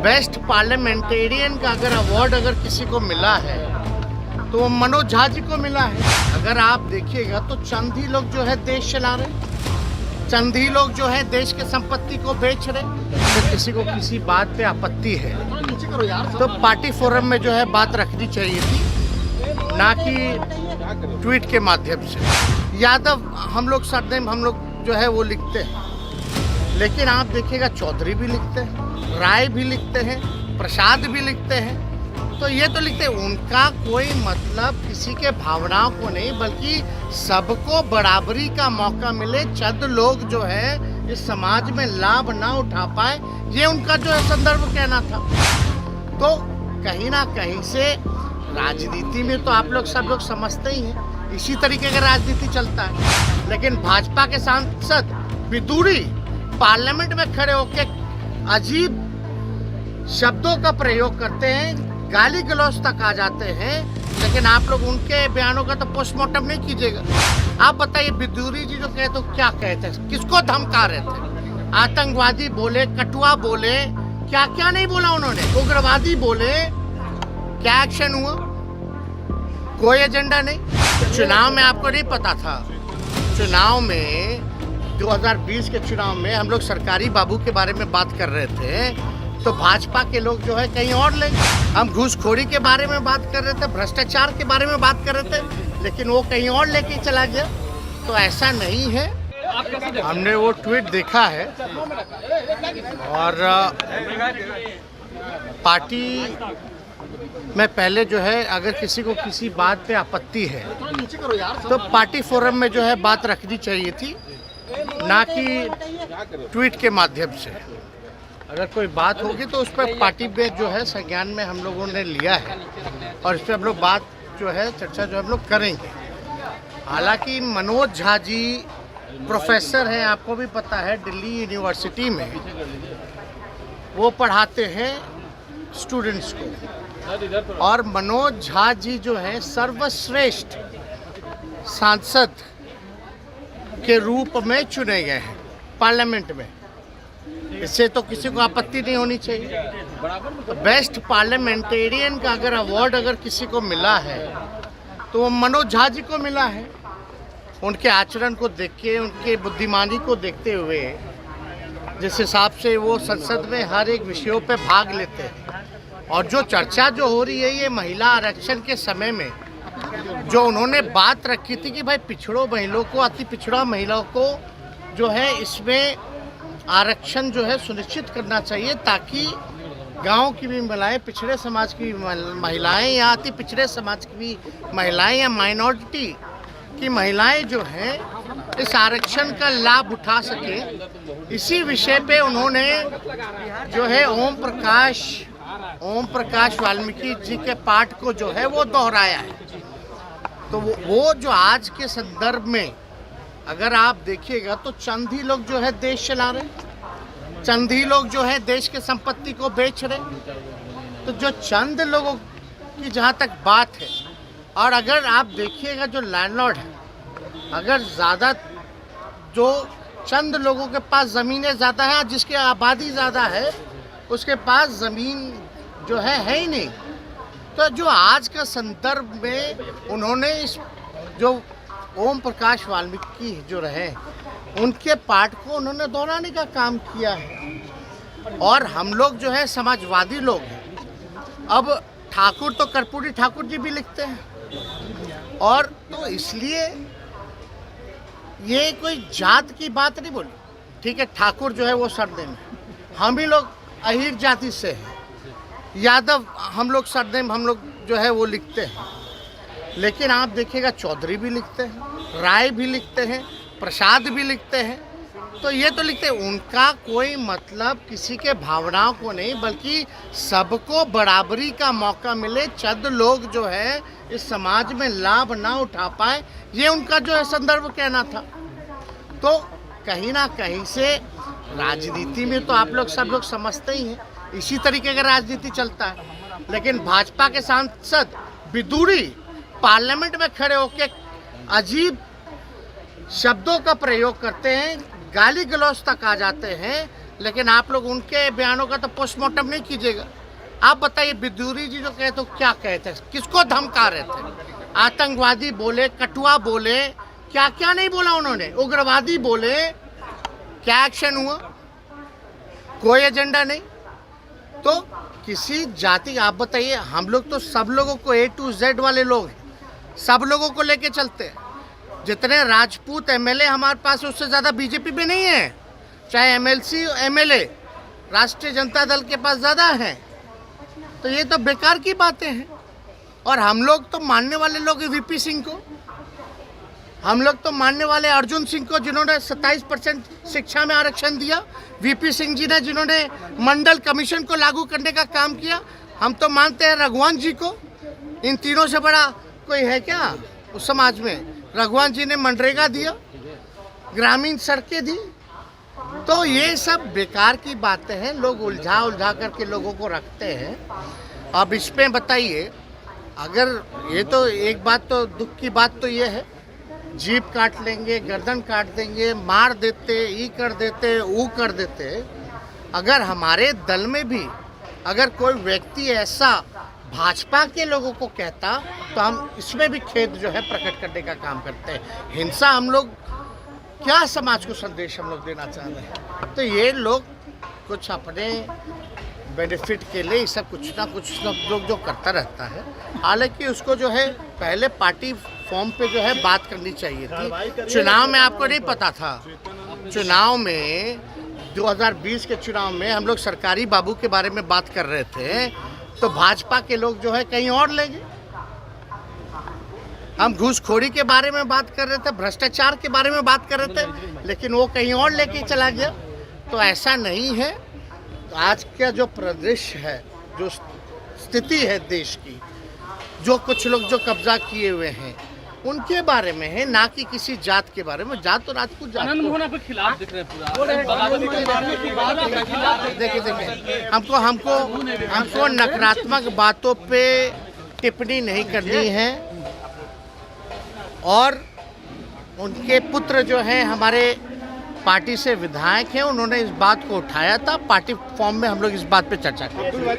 Best parliamentarian का अगर किसी को मिला है तो वो मनोज झा जी को मिला है। अगर आप देखिएगा तो चंद ही लोग जो है देश चला रहे, चंद ही लोग जो है देश के संपत्ति को बेच रहे। तो किसी को किसी बात पे आपत्ति है तो पार्टी फोरम में जो है बात रखनी चाहिए थी, ना कि ट्वीट के माध्यम से। यादव हम लोग सरनेम हम लोग जो है वो लिखते हैं, लेकिन आप देखिएगा चौधरी भी लिखते हैं, राय भी लिखते हैं, प्रसाद भी लिखते हैं। तो ये तो लिखते हैं, उनका कोई मतलब किसी के भावनाओं को नहीं, बल्कि सबको बराबरी का मौका मिले, चंद लोग जो है इस समाज में लाभ ना उठा पाए, ये उनका जो है संदर्भ कहना था। तो कहीं ना कहीं से राजनीति में तो आप लोग सब लोग समझते ही हैं, इसी तरीके का राजनीति चलता है। लेकिन भाजपा के सांसद विदुरी पार्लियामेंट में खड़े होकर अजीब शब्दों का प्रयोग करते हैं, गाली गलौज तक आ जाते हैं, लेकिन आप लोग उनके बयानों का तो पोस्टमार्टम नहीं कीजिएगा। आप बताइए, विदुरी जी जो कहते तो क्या कहते, किसको धमका रहे थे? आतंकवादी बोले, कटुआ बोले, क्या क्या नहीं बोला उन्होंने, उग्रवादी बोले। क्या एक्शन हुआ? कोई एजेंडा नहीं। चुनाव में आपको नहीं पता था, चुनाव में 2020 के चुनाव में हम लोग सरकारी बाबू के बारे में बात कर रहे थे तो भाजपा के लोग जो है कहीं और ले, हम घूसखोरी के बारे में बात कर रहे थे, भ्रष्टाचार के बारे में बात कर रहे थे, लेकिन वो कहीं और लेके चला गया। तो ऐसा नहीं है। हमने वो ट्वीट देखा है और पार्टी में पहले जो है अगर किसी को किसी बात पे आपत्ति है तो पार्टी फोरम में जो है बात रखनी चाहिए थी, ना कि ट्वीट के माध्यम से। अगर कोई बात होगी तो उस पर पार्टी में जो है संज्ञान में हम लोगों ने लिया है और इस पर हम लोग बात जो है चर्चा जो हम लोग करेंगे। हालांकि मनोज झा जी प्रोफेसर हैं, आपको भी पता है, दिल्ली यूनिवर्सिटी में वो पढ़ाते हैं स्टूडेंट्स को, और मनोज झा जी जो है सर्वश्रेष्ठ सांसद के रूप में चुने गए हैं पार्लियामेंट में। इससे तो किसी को आपत्ति नहीं होनी चाहिए। तो बेस्ट पार्लियामेंटेरियन का अगर किसी को मिला है तो वो मनोज झा जी को मिला है। उनके आचरण को देख के, उनके बुद्धिमानी को देखते हुए, जिस हिसाब से वो संसद में हर एक विषयों पे भाग लेते हैं, और जो चर्चा जो हो रही है ये महिला आरक्षण के समय में जो उन्होंने बात रखी थी कि भाई पिछड़ों महिलाओं को, अति पिछड़ा महिलाओं को जो है इसमें आरक्षण जो है सुनिश्चित करना चाहिए, ताकि गांव की भी महिलाएं, पिछड़े समाज की महिलाएं या अति पिछड़े समाज की भी महिलाएं या माइनॉरिटी की महिलाएं जो हैं इस आरक्षण का लाभ उठा सके। इसी विषय पे उन्होंने जो है ओम प्रकाश वाल्मीकि जी के पाठ को जो है वो दोहराया है। तो वो जो आज के संदर्भ में अगर आप देखिएगा तो चंद ही लोग जो है देश चला रहे, चंद ही लोग जो है देश के संपत्ति को बेच रहे। तो जो चंद लोगों की जहाँ तक बात है, और अगर आप देखिएगा जो लैंडलॉर्ड है, अगर ज़्यादा जो चंद लोगों के पास ज़मीनें ज़्यादा हैं, जिसकी आबादी ज़्यादा है उसके पास ज़मीन जो है ही नहीं। तो जो आज का संदर्भ में उन्होंने इस जो ओम प्रकाश वाल्मीकि जो रहे उनके पाठ को उन्होंने दोहराने का काम किया है। और हम लोग जो है समाजवादी लोग हैं। अब ठाकुर तो कर्पूरी ठाकुर जी भी लिखते हैं, और तो इसलिए ये कोई जात की बात नहीं बोली। ठीक है, ठाकुर जो है वो सरनेम है, हम ही लोग अहीर जाति से हैं। यादव हम लोग सरनेम हम लोग जो है वो लिखते हैं, लेकिन आप देखिएगा चौधरी भी लिखते हैं, राय भी लिखते हैं, प्रसाद भी लिखते हैं। तो ये तो लिखते हैं, उनका कोई मतलब किसी के भावनाओं को नहीं, बल्कि सबको बराबरी का मौका मिले, चंद लोग जो है इस समाज में लाभ ना उठा पाए, ये उनका जो है संदर्भ कहना था। तो कहीं ना कहीं से राजनीति में तो आप लोग सब लोग समझते ही हैं, इसी तरीके का राजनीति चलता है। लेकिन भाजपा के सांसद विदुरी पार्लियामेंट में खड़े होकर अजीब शब्दों का प्रयोग करते हैं, गाली गलौज तक आ जाते हैं, लेकिन आप लोग उनके बयानों का तो पोस्टमार्टम नहीं कीजिएगा। आप बताइए, बिदूरी जी जो कहे तो क्या कहते हैं, किसको धमका रहे थे? आतंकवादी बोले, कटुआ बोले, क्या क्या नहीं बोला उन्होंने, उग्रवादी बोले, क्या एक्शन हुआ? कोई एजेंडा नहीं। तो किसी जाति, आप बताइए, हम लोग तो सब लोगों को A to Z वाले लोग हैं, सब लोगों को लेके चलते हैं। जितने राजपूत MLA हमारे पास उससे ज़्यादा बीजेपी में नहीं है, चाहे MLC MLA राष्ट्रीय जनता दल के पास ज़्यादा है। तो ये तो बेकार की बातें हैं। और हम लोग तो मानने वाले लोग हैं VP सिंह को, हम लोग तो मानने वाले अर्जुन सिंह को, जिन्होंने 27% शिक्षा में आरक्षण दिया, VP सिंह जी ने जिन्होंने मंडल कमीशन को लागू करने का काम किया। हम तो मानते हैं रघुवंश जी को। इन तीनों से बड़ा कोई है क्या उस समाज में? रघुवंश जी ने मनरेगा दिया, ग्रामीण सड़कें दी। तो ये सब बेकार की बातें हैं, लोग उलझा उलझा करके लोगों को रखते हैं। अब इसमें बताइए, अगर ये तो एक बात, तो दुख की बात तो ये है, जीप काट लेंगे, गर्दन काट देंगे, मार देते, ई कर देते, वो कर देते। अगर हमारे दल में भी अगर कोई व्यक्ति ऐसा भाजपा के लोगों को कहता, तो हम इसमें भी खेद जो है प्रकट करने का काम करते हैं। हिंसा, हम लोग क्या समाज को संदेश हम लोग देना चाह रहे हैं? तो ये लोग कुछ अपने बेनिफिट के लिए सब कुछ ना कुछ सब लोग जो करता रहता है। हालांकि उसको जो है पहले पार्टी फॉर्म पे जो है बात करनी चाहिए थी। चुनाव में आपको नहीं पता था, चुनाव में 2020 के चुनाव में हम लोग सरकारी बाबू के बारे में बात कर रहे थे, तो भाजपा के लोग जो है कहीं और ले गए। हम घूसखोरी के बारे में बात कर रहे थे, भ्रष्टाचार के बारे में बात कर रहे थे, लेकिन वो कहीं और लेके चला गया। तो ऐसा नहीं है। तो आज का जो परिदृश्य है, जो स्थिति है देश की, जो कुछ लोग जो कब्जा किए हुए हैं उनके बारे में है, ना कि किसी जात के बारे में। जात तो राजपूत जात के खिलाफ दिख रहे हैं पूरा। देखिए, हमको नकारात्मक बातों पे टिप्पणी नहीं करनी है। और उनके पुत्र जो हैं हमारे पार्टी से विधायक हैं, उन्होंने इस बात को उठाया था। पार्टी फॉर्म में हम लोग इस बात पे चर्चा की।